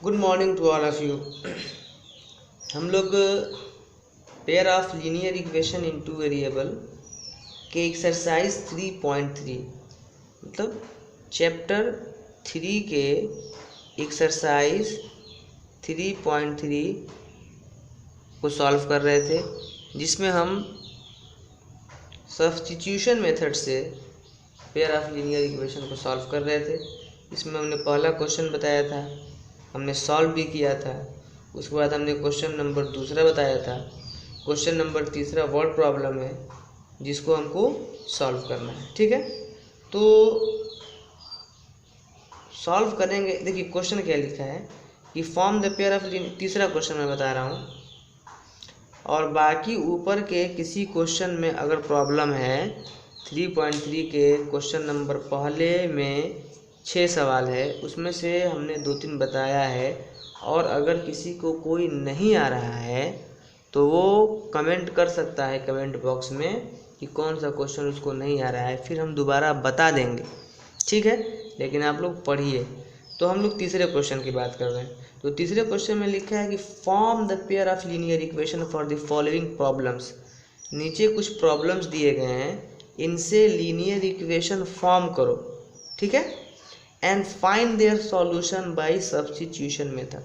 Good morning to all of you. हम लोग pair of linear equation in two variable के exercise 3.3 मतलब chapter 3 के एक्सरसाइज 3.3 को सॉल्व कर रहे थे, जिसमें हम सब्स्टिट्यूशन मेथड से पेयर ऑफ लीनियर इक्वेशन को सॉल्व कर रहे थे। इसमें हमने पहला क्वेश्चन बताया था, हमने सॉल्व भी किया था। उसके बाद हमने क्वेश्चन नंबर दूसरा बताया था। क्वेश्चन नंबर तीसरा वर्ड प्रॉब्लम है जिसको हमको सॉल्व करना है। ठीक है, तो सॉल्व करेंगे। देखिए क्वेश्चन क्या लिखा है कि फॉर्म द पेयर ऑफ, तीसरा क्वेश्चन मैं बता रहा हूँ। और बाकी ऊपर के किसी क्वेश्चन में अगर प्रॉब्लम है, 3.3 के क्वेश्चन नंबर पहले में 6 सवाल है, उसमें से हमने 2-3 बताया है। और अगर किसी को कोई नहीं आ रहा है तो वो कमेंट कर सकता है कमेंट बॉक्स में कि कौन सा क्वेश्चन उसको नहीं आ रहा है, फिर हम दोबारा बता देंगे। ठीक है, लेकिन आप लोग पढ़िए। तो हम लोग तीसरे क्वेश्चन की बात कर रहे हैं। तो तीसरे क्वेश्चन में लिखा है कि form the pair of linear equation for the following problems. नीचे कुछ प्रॉब्लम्स दिए गए हैं, इनसे लीनियर इक्वेशन फॉर्म करो। ठीक है, and find their solution bye substitution method.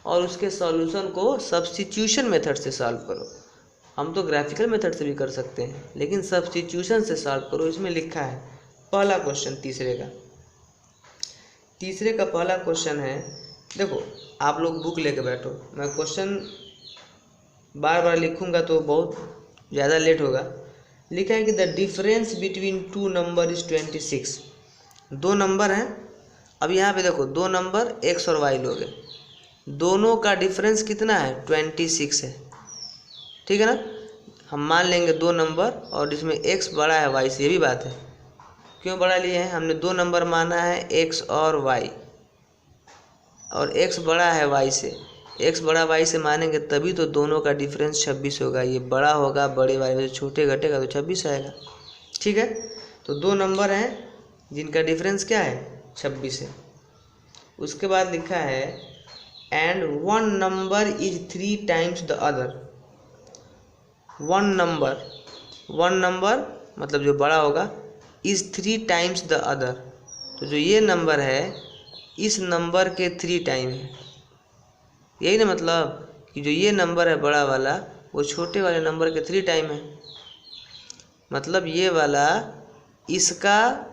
और उसके सॉल्यूशन को सब्स्टिट्यूशन मेथड से सॉल्व करो। हम तो ग्राफिकल मेथड से भी कर सकते हैं, लेकिन सब्स्टिट्यूशन से सॉल्व करो, इसमें लिखा है। पहला क्वेश्चन तीसरे का पहला क्वेश्चन है। देखो आप लोग बुक लेके बैठो, मैं क्वेश्चन बार बार लिखूंगा तो बहुत ज़्यादा लेट होगा। लिखा है कि the difference between two number is 26। दो नंबर हैं। अब यहाँ पे देखो दो नंबर एक्स और वाई लोगे, दोनों का डिफरेंस कितना है? 26 है। ठीक है ना, हम मान लेंगे दो नंबर और इसमें एक्स बड़ा है वाई से। ये भी बात है, क्यों बड़ा लिए हैं? हमने दो नंबर माना है एक्स और वाई, और एक्स बड़ा है वाई से। एक्स बड़ा वाई से मानेंगे तभी तो दोनों का डिफरेंस 26 होगा। ये बड़ा होगा बड़े वाई में, छोटे घटेगा तो 26 आएगा। ठीक है, तो दो नंबर हैं जिनका डिफरेंस क्या है? 26 है। उसके बाद लिखा है and one number is 3 times the other. One number मतलब जो बड़ा होगा, इज 3 टाइम्स द अदर। तो जो ये नंबर है इस नंबर के 3 टाइम है। यही ना मतलब कि जो ये नंबर है बड़ा वाला, वो छोटे वाले नंबर के 3 टाइम है। मतलब ये वाला इसका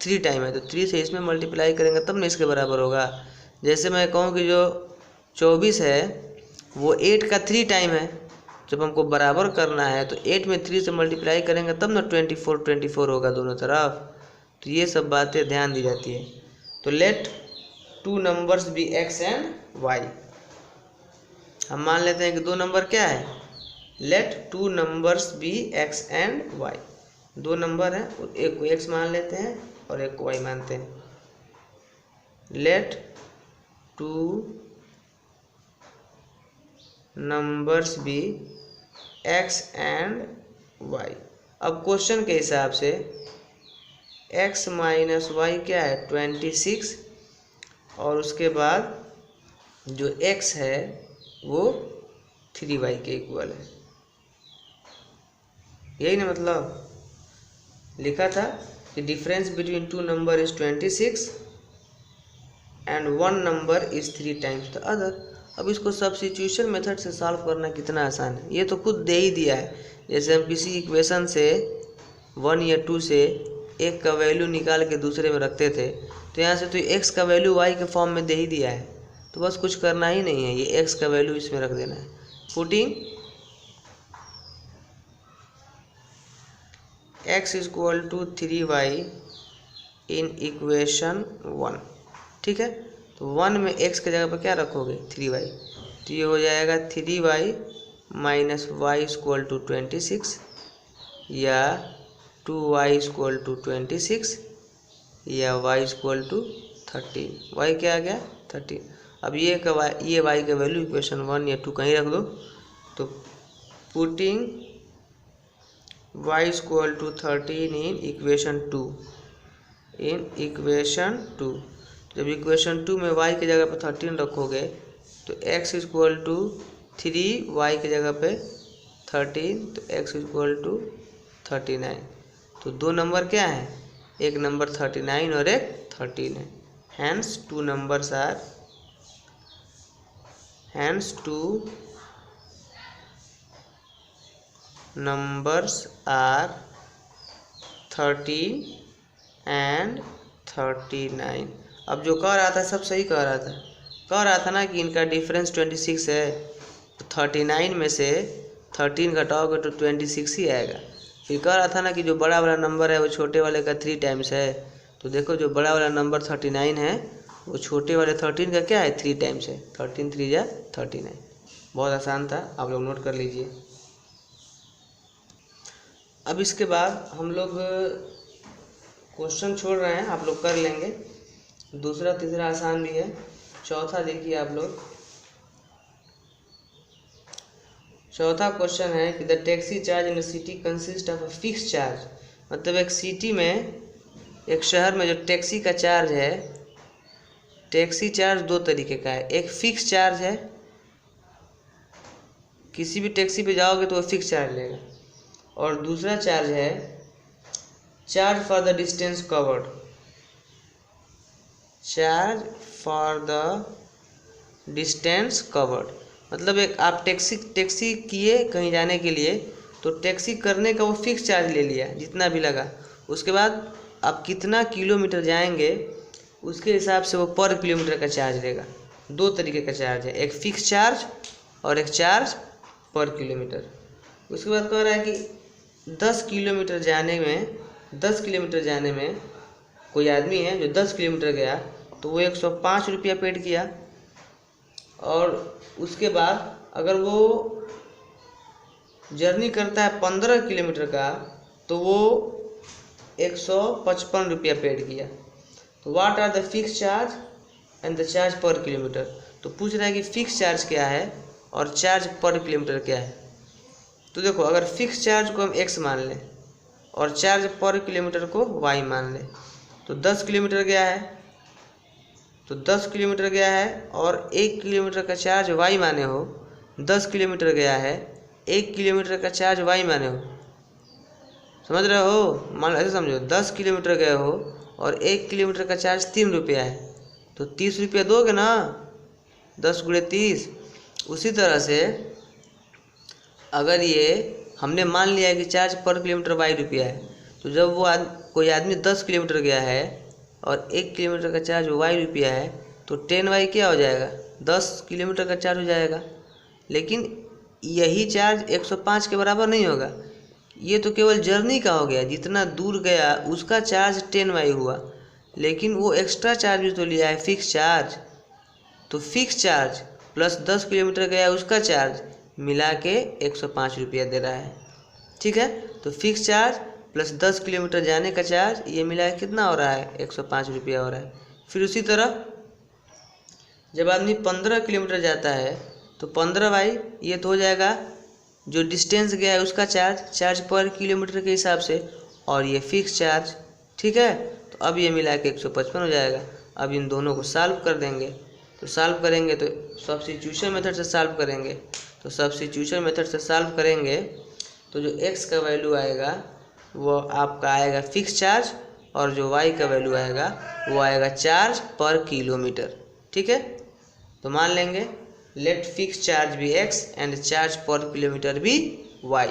3 टाइम है, तो 3 से इसमें मल्टीप्लाई करेंगे तब ना इसके बराबर होगा। जैसे मैं कहूँ कि जो 24 है वो 8 का 3 टाइम है। जब हमको बराबर करना है तो 8 में 3 से मल्टीप्लाई करेंगे तब ना 24 होगा दोनों तरफ। तो ये सब बातें ध्यान दी जाती है। तो let two numbers be x and y. हम मान लेते हैं कि दो नंबर क्या है? Let two numbers be x and y. दो नंबर हैं, एक को एक्स मान लेते हैं और एक को वाई मानते हैं। Let two numbers be x and y. अब क्वेश्चन के हिसाब से x माइनस वाई क्या है? 26, और उसके बाद जो x है वो 3y के इक्वल है। यही ना मतलब लिखा था कि difference between two number is 26 and one number is 3 times the other. अब इसको सब्स्टिट्यूशन मेथड से सॉल्व करना कितना आसान है, ये तो खुद दे ही दिया है। जैसे हम किसी इक्वेशन से 1 या 2 से एक का वैल्यू निकाल के दूसरे में रखते थे, तो यहाँ से तो x का वैल्यू y के फॉर्म में दे ही दिया है। तो बस कुछ करना ही नहीं है, ये x का वैल्यू इसमें रख देना है। Putting x is equal to 3y in equation 1। ठीक है, तो 1 में x के जगह पर क्या रखोगे? 3y। तो ये हो जाएगा 3y minus Y equal to 26, या 2y इक्वल टू 26, या y इक्वल टू 13। y क्या आ गया? 13। अब ये y का वैल्यू इक्वेशन 1 या 2 कहीं रख दो। तो putting y equal to 13 in equation 2, जब इक्वेशन 2 में y की जगह पे 13 रखोगे तो x इक्वल टू 3, y की जगह पे 13, तो x इक्वल टू 39। तो दो नंबर क्या है, एक नंबर 39 और एक 13 है। Hence two numbers are 13 and 39। अब जो कह रहा था सब सही कह रहा था ना कि इनका डिफरेंस 26 है, तो 39 में से 13 घटाओगे तो 26 ही आएगा। फिर कह रहा था ना कि जो बड़ा वाला नंबर है वो छोटे वाले का 3 टाइम्स है, तो देखो जो बड़ा वाला नंबर 39 है वो छोटे वाले 13 का क्या है, 3 टाइम्स है। 13 3 जा 39। बहुत आसान था, आप लोग नोट कर लीजिए। अब इसके बाद हम लोग क्वेश्चन छोड़ रहे हैं, आप लोग कर लेंगे। दूसरा तीसरा आसान भी है। चौथा देखिए आप लोग, चौथा क्वेश्चन है कि the taxi charge in city consist of a fix charge. मतलब एक सिटी में, एक शहर में जो टैक्सी का चार्ज है, टैक्सी चार्ज दो तरीके का है। एक फिक्स चार्ज है, किसी भी टैक्सी पे जाओगे तो वो फिक्स चार्ज लेगा, और दूसरा चार्ज है charge for the distance covered. Charge for the distance covered मतलब एक आप टैक्सी किए कहीं जाने के लिए, तो टैक्सी करने का वो फिक्स चार्ज ले लिया जितना भी लगा। उसके बाद आप कितना किलोमीटर जाएंगे उसके हिसाब से वो पर किलोमीटर का चार्ज लेगा। दो तरीके का चार्ज है, एक फिक्स चार्ज और एक चार्ज पर किलोमीटर। उसके बाद कह रहा है कि 10 किलोमीटर जाने में कोई आदमी है जो 10 किलोमीटर गया तो वो 105 रुपया पेड किया, और उसके बाद अगर वो जर्नी करता है 15 किलोमीटर का तो वो 155 रुपया पेड किया। तो what are the fixed charge and the charge per kilometre. तो पूछ रहा है कि फिक्स चार्ज क्या है और चार्ज पर किलोमीटर क्या है। तो देखो, अगर फिक्स चार्ज को हम x मान लें और चार्ज पर किलोमीटर को y मान लें, तो 10 किलोमीटर गया है, तो 10 किलोमीटर गया है और 1 किलोमीटर का चार्ज y माने हो। 10 किलोमीटर गया है, 1 किलोमीटर का चार्ज y माने हो। समझ रहे हो, मान ऐसे समझो 10 किलोमीटर गए हो और 1 किलोमीटर का चार्ज 3 रुपया है, तो 30 रुपया दोगे ना, 10 गुणे 30। उसी तरह से अगर ये हमने मान लिया है कि चार्ज पर किलोमीटर y रुपया है, तो जब वो कोई आदमी 10 किलोमीटर गया है और 1 किलोमीटर का चार्ज y रुपया है, तो 10y क्या हो जाएगा, 10 किलोमीटर का चार्ज हो जाएगा। लेकिन यही चार्ज 105 के बराबर नहीं होगा, ये तो केवल जर्नी का हो गया, जितना दूर गया उसका चार्ज 10y हुआ, लेकिन वो एक्स्ट्रा चार्ज भी तो लिया है, फिक्स चार्ज। तो फिक्स चार्ज प्लस 10 किलोमीटर गया उसका चार्ज मिला के 105 रुपया दे रहा है। ठीक है, तो फिक्स चार्ज प्लस 10 किलोमीटर जाने का चार्ज, ये मिला के कितना हो रहा है, 105 रुपया हो रहा है। फिर उसी तरह जब आदमी 15 किलोमीटर जाता है तो 15y ये तो हो जाएगा जो डिस्टेंस गया है उसका चार्ज पर किलोमीटर के हिसाब से, और ये फिक्स चार्ज। ठीक है, तो अब ये मिला के 155 हो जाएगा। अब इन दोनों को सॉल्व कर देंगे, तो सॉल्व करेंगे तो सब्स्टिट्यूशन मेथड से सॉल्व करेंगे। तो सब्स्टिट्यूशन मेथड से सॉल्व करेंगे तो जो x का वैल्यू आएगा वो आपका आएगा फिक्स चार्ज, और जो y का वैल्यू आएगा वो आएगा चार्ज पर किलोमीटर। ठीक है, तो मान लेंगे लेट फिक्स चार्ज भी x and charge per kilometre भी y।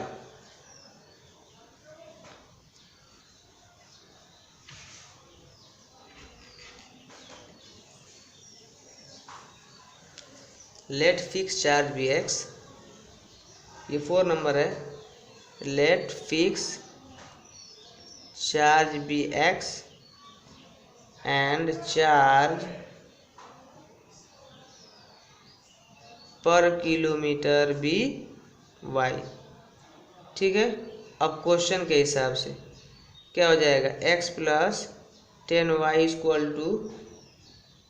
लेट फिक्स चार्ज भी x, ये 4 नंबर है। लेट फिक्स चार्ज भी x and charge per kilometre भी y। ठीक है, अब क्वेश्चन के हिसाब से क्या हो जाएगा, x plus 10y equal to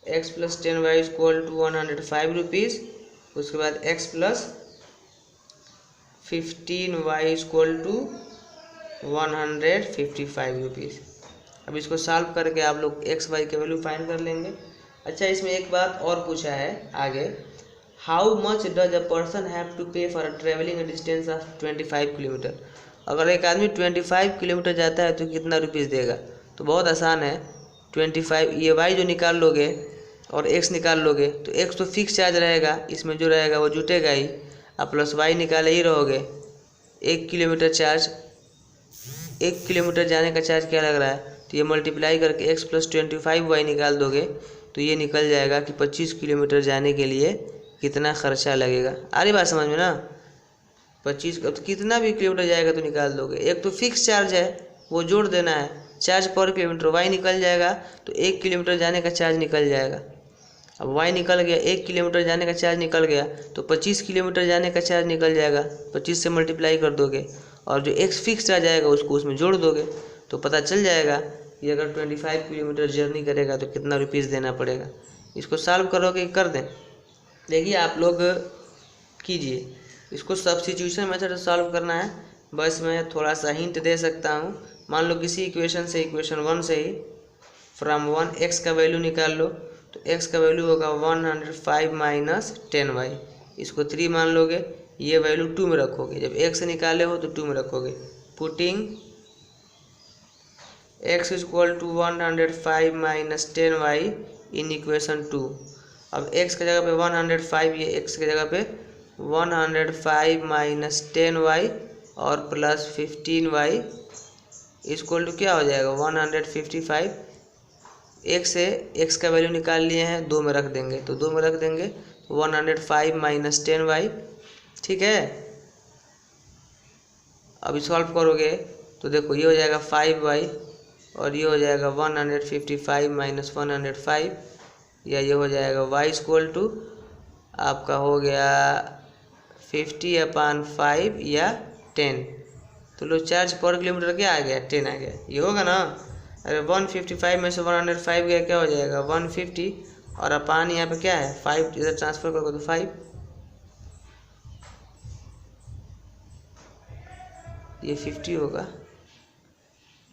105 rupees. उसके बाद x plus 15y equal to 155 rupees. अब इसको सॉल्व करके आप लोग x y के वैल्यू फाइंड कर लेंगे। अच्छा, इसमें एक बात और पूछा है आगे, how much does a person have to pay for travelling a distance of 25 kilometre. अगर एक आदमी 25 किलोमीटर जाता है तो कितना रुपीज़ देगा। तो बहुत आसान है, 25 ये वाई जो निकाल लोगे और एक्स निकाल लोगे तो एक्स तो फिक्स चार्ज रहेगा, इसमें जो रहेगा वो जुटेगा ही, आप प्लस वाई निकाले ही रहोगे। 1 किलोमीटर चार्ज, 1 किलोमीटर जाने का चार्ज क्या लग रहा है, तो ये मल्टीप्लाई करके एक्स प्लस 25 वाई निकाल दोगे तो ये निकल जाएगा कि 25 किलोमीटर जाने के लिए कितना खर्चा लगेगा। आ रही बात समझ में ना। 25 तो कितना भी किलोमीटर जाएगा तो निकाल दोगे। एक तो फिक्स चार्ज है वो जोड़ देना है, चार्ज पर किलोमीटर वाई निकल जाएगा तो 1 किलोमीटर जाने का चार्ज निकल जाएगा। अब वाई निकल गया, 1 किलोमीटर जाने का चार्ज निकल गया तो 25 किलोमीटर जाने का चार्ज निकल जाएगा। 25 से मल्टीप्लाई कर दोगे और जो एक्स फिक्स आ जाएगा उसको उसमें जोड़ दोगे तो पता चल जाएगा कि अगर 25 किलोमीटर जर्नी करेगा तो कितना रुपीज़ देना पड़ेगा। इसको सॉल्व करोगे कर दें। देखिए आप लोग कीजिए, इसको सब्स्टिट्यूशन मेथड से सॉल्व करना है। बस मैं थोड़ा सा हिंट दे सकता हूँ। मान लो किसी इक्वेशन से, इक्वेशन 1 से ही फ्रॉम 1 एक्स का वैल्यू निकाल लो तो एक्स का वैल्यू होगा 105 माइनस 10y। इसको 3 मान लोगे, ये वैल्यू 2 में रखोगे। जब x से निकाले हो तो 2 में रखोगे। Putting x equal to 105 minus 10y in equation 2। अब x की जगह पे 105, ये x की जगह पे 105 माइनस 10y और प्लस 15y इक्वल टू क्या हो जाएगा 155। एक से x का वैल्यू निकाल लिए हैं, 2 में रख देंगे तो 2 में रख देंगे 105 माइनस 10y। ठीक है, अभी सॉल्व करोगे तो देखो ये हो जाएगा 5y और ये हो जाएगा 155 माइनस 105, या ये हो जाएगा y इक्वल टू आपका हो गया 50/5 या 10। तो लो चार्ज पर किलोमीटर क्या आ गया 10 आ गया, ये होगा ना। अरे 155 में से 105 गया क्या हो जाएगा 150 और अपान यहाँ पे क्या है 5, इधर ट्रांसफर करोगे तो 5, ये 50 होगा।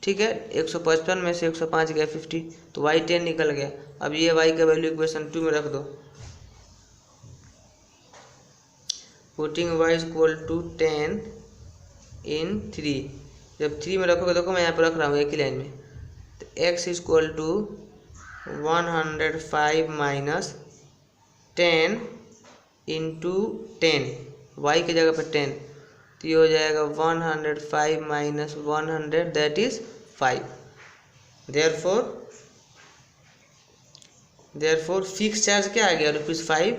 ठीक है, 155 में से 105 गया 50 तो y 10 निकल गया। अब ये y का वैल्यू इक्वेशन 2 में रख दो। पुटिंग y इक्वल टू 10 इन 3। जब 3 में रखोगे, देखो मैं यहाँ पर रख रहा हूँ एक ही लाइन में, तो x equal to 105 minus 10 into 10, y की जगह पर 10 तो ये हो जाएगा 105 minus 100 that is 5। Therefore fix charge क्या आ गया ₹5।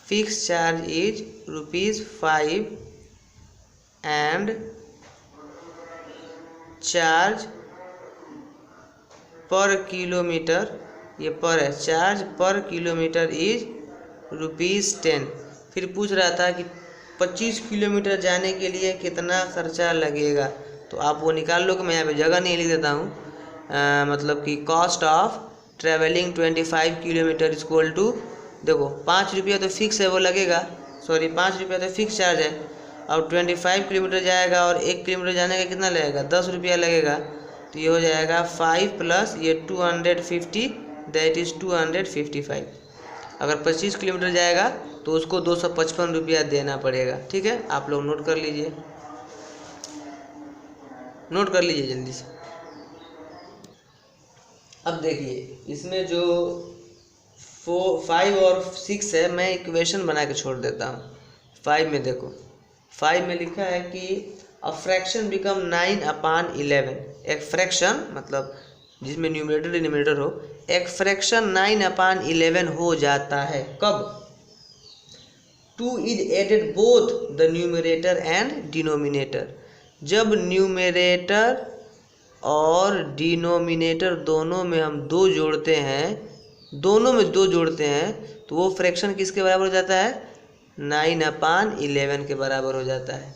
Fix charge is ₹5 and charge per kilometre, ये पर है, चार्ज पर किलोमीटर इज ₹10। फिर पूछ रहा था कि 25 किलोमीटर जाने के लिए कितना खर्चा लगेगा, तो आप वो निकाल लो कि मैं यहाँ पे जगह नहीं लिख देता हूँ। मतलब कि cost of travelling 25 kilometre equal to, देखो 5 रुपया तो फिक्स है वो लगेगा, 5 रुपया तो फिक्स चार्ज है। अब 25 किलोमीटर जाएगा और 1 किलोमीटर जाने का कितना लगेगा 10 रुपया लगेगा, तो ये हो जाएगा 5 प्लस ये 250 दैट इज़ 255। अगर 25 किलोमीटर जाएगा तो उसको 255 रुपया देना पड़ेगा। ठीक है, आप लोग नोट कर लीजिए, नोट कर लीजिए जल्दी से। अब देखिए इसमें जो 5 और 6 है, मैं इक्वेशन बना के छोड़ देता हूँ। 5 में देखो, 5 में लिखा है कि अ फ्रैक्शन बिकम 9/11। एक फ्रैक्शन मतलब जिसमें न्यूमरेटर डिनोमिनेटर हो, एक फ्रैक्शन 9/11 हो जाता है कब 2 is added both the numerator and denominator. जब न्यूमरेटर और डिनोमिनेटर दोनों में हम 2 जोड़ते हैं, दोनों में 2 जोड़ते हैं तो वो फ्रैक्शन किसके बराबर हो जाता है 9/11 के बराबर हो जाता है।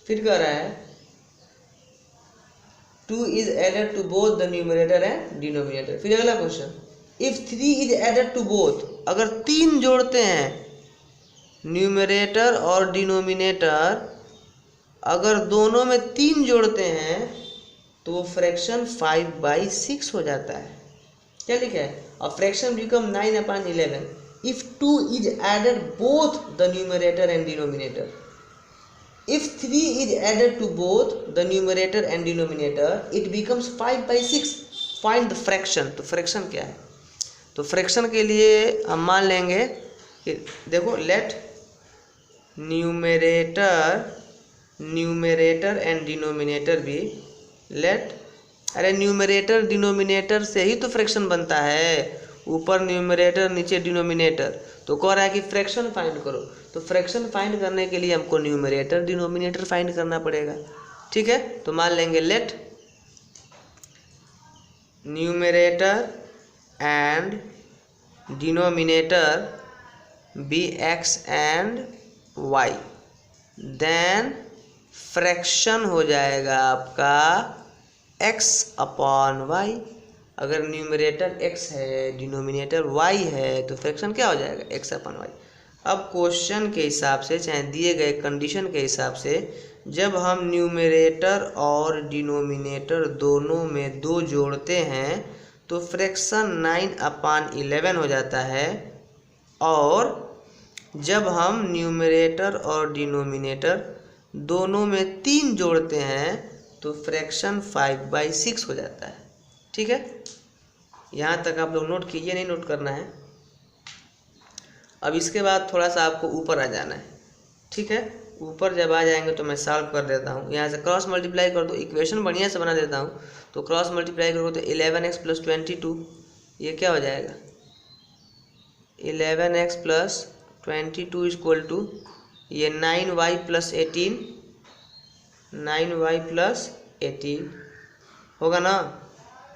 फिर कह रहा है 2 is added to both the numerator and denominator. फिर अगला question, if 3 is added to both, अगर 3 जोड़ते हैं न्यूमरेटर और डिनोमिनेटर, अगर दोनों में 3 जोड़ते हैं तो वो फ्रैक्शन 5/6 हो जाता है। क्या लिखा है? A fraction become 9/11 if 2 is added both the numerator and denominator. If 3 is added to both the numerator and denominator, it becomes 5/6. Find the fraction. तो फ्रैक्शन क्या है? तो फ्रैक्शन के लिए हम मान लेंगे कि देखो लेट न्यूमरेटर एंड डिनोमिनेटर भी लेट, अरे न्यूमरेटर डिनोमिनेटर से ही तो फ्रैक्शन बनता है, ऊपर न्यूमरेटर नीचे डिनोमिनेटर। तो कह रहा है कि फ्रैक्शन फाइंड करो, तो फ्रैक्शन फाइंड करने के लिए हमको न्यूमरेटर डिनोमिनेटर फाइंड करना पड़ेगा। ठीक है, तो मान लेंगे let numerator and denominator be x and y, then fraction हो जाएगा आपका x/y। अगर न्यूमरेटर x है डिनोमिनेटर y है तो फ्रैक्शन क्या हो जाएगा? x/y। अब क्वेश्चन के हिसाब से चाहे दिए गए कंडीशन के हिसाब से जब हम न्यूमरेटर और डिनोमिनेटर दोनों में 2 जोड़ते हैं तो फ्रैक्शन 9/11 हो जाता है, और जब हम न्यूमरेटर और डिनोमिनेटर दोनों में 3 जोड़ते हैं तो फ्रैक्शन 5/6 हो जाता है। ठीक है, यहाँ तक आप लोग नोट कीजिए, नहीं नोट करना है। अब इसके बाद थोड़ा सा आपको ऊपर आ जाना है। ठीक है, ऊपर जब आ जाएंगे तो मैं सॉल्व कर देता हूँ। यहाँ से क्रॉस मल्टीप्लाई कर दो, इक्वेशन बढ़िया से बना देता हूँ। तो क्रॉस मल्टीप्लाई करोगे तो 11x + 22, ये क्या हो जाएगा? 11x + 22 इक्वल टू ये 9y + 18, 9y + 18 होगा ना।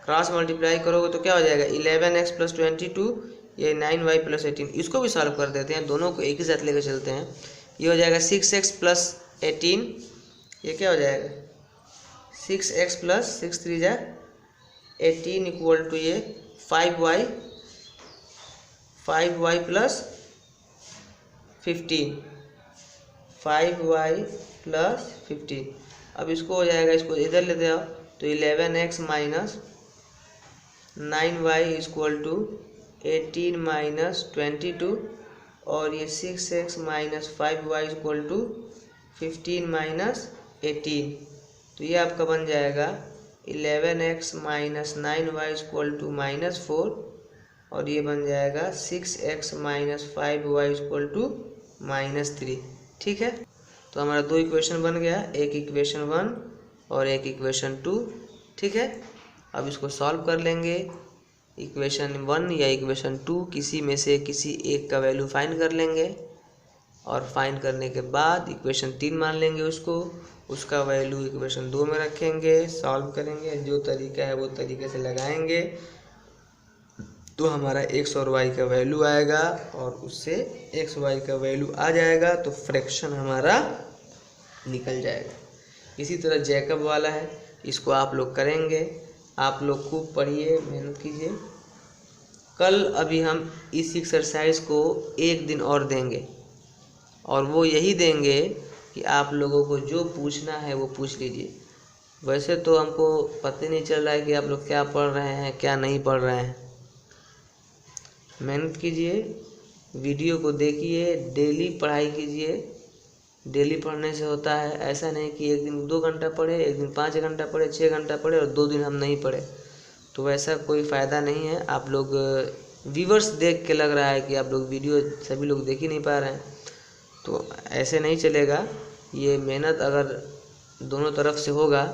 क्रॉस मल्टीप्लाई करोगे तो क्या हो जाएगा? 11x + 22, ये 9y + 18। इसको भी सॉल्व कर देते हैं, दोनों को एक ही साथ लेकर चलते हैं। ये हो जाएगा 6x + 18, ये क्या हो जाएगा? 6x + 6 3 जा 18 इक्वल टू ये 5y + 15, 5y + 15। अब इसको हो जाएगा, इसको इधर लेते आओ तो 11x - 9y = 18 - 22, और ये 6x - 5y = 15 - 18। तो ये आपका बन जाएगा 11x - 9y = -4, और ये बन जाएगा 6x - 5y = -3। ठीक है, तो हमारा 2 इक्वेशन बन गया, एक इक्वेशन 1 और एक इक्वेशन 2। ठीक है, अब इसको सॉल्व कर लेंगे। इक्वेशन 1 या इक्वेशन 2 किसी में से किसी एक का वैल्यू फाइंड कर लेंगे, और फाइंड करने के बाद इक्वेशन 3 मान लेंगे उसका वैल्यू इक्वेशन 2 में रखेंगे, सॉल्व करेंगे। जो तरीका है वो तरीके से लगाएंगे तो हमारा x और y का वैल्यू आएगा, और उससे x y का वैल्यू आ जाएगा तो फ्रैक्शन हमारा निकल जाएगा। इसी तरह जैकब वाला है, इसको आप लोग करेंगे। आप लोग खूब पढ़िए, मेहनत कीजिए। कल अभी हम इस एक्सरसाइज को 1 दिन और देंगे, और वो यही देंगे कि आप लोगों को जो पूछना है वो पूछ लीजिए। वैसे तो हमको पता नहीं चल रहा है कि आप लोग क्या पढ़ रहे हैं क्या नहीं पढ़ रहे हैं। मेहनत कीजिए, वीडियो को देखिए, डेली पढ़ाई कीजिए। डेली पढ़ने से होता है, ऐसा नहीं कि एक दिन 2 घंटा पढ़े, एक दिन 5 घंटा पढ़े, 6 घंटा पढ़े और 2 दिन हम नहीं पढ़े, तो वैसा कोई फ़ायदा नहीं है। आप लोग व्यूअर्स देख के लग रहा है कि आप लोग वीडियो सभी लोग देख ही नहीं पा रहे हैं, तो ऐसे नहीं चलेगा। ये मेहनत अगर दोनों तरफ से होगा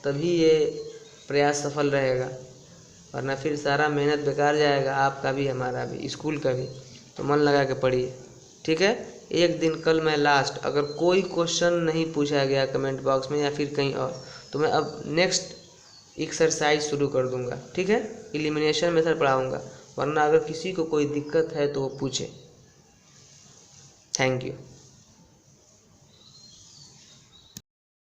तभी ये प्रयास सफल रहेगा, वरना फिर सारा मेहनत बेकार जाएगा, आपका भी हमारा भी स्कूल का भी। तो मन लगा के पढ़िए, ठीक है। एक दिन कल मैं लास्ट, अगर कोई क्वेश्चन नहीं पूछा गया कमेंट बॉक्स में या फिर कहीं और, तो मैं अब नेक्स्ट एक्सरसाइज शुरू कर दूंगा, ठीक है। एलिमिनेशन मेथड पढ़ाऊंगा, वरना अगर किसी को कोई दिक्कत है तो वो पूछे। Thank you.